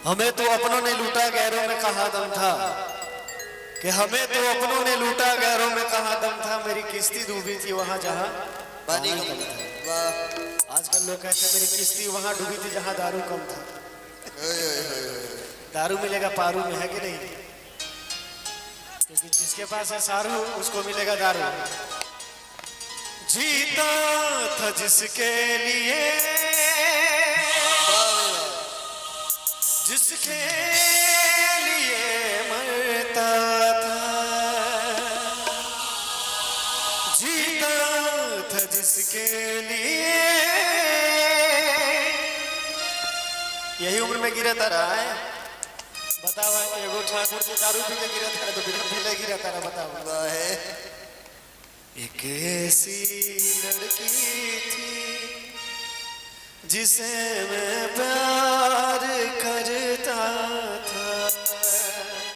हमें तो अपनों ने लूटा गैरों में कहाँ दम था, कि हमें तो अपनों ने लूटा गैरों में कहाँ दम था। मेरी किस्ती डूबी थी वहां जहां पानी कम था। वाह, आजकल लोग कहते हैं मेरी किस्ती वहां डूबी थी जहां दारू कम था। दारू मिलेगा पारू में, है कि नहीं? क्योंकि जिसके पास है सारू उसको मिलेगा दारू। जीता था जिसके लिए, जिसके लिए मरता था, जीता था जिसके लिए। यही उम्र में गिरता रहा है। बताओ एगो ठाकुर जी दारू पी के गिरता है तो पीले गिरता रहा। बताओ है। एक ऐसी लड़की थी जिसे मैं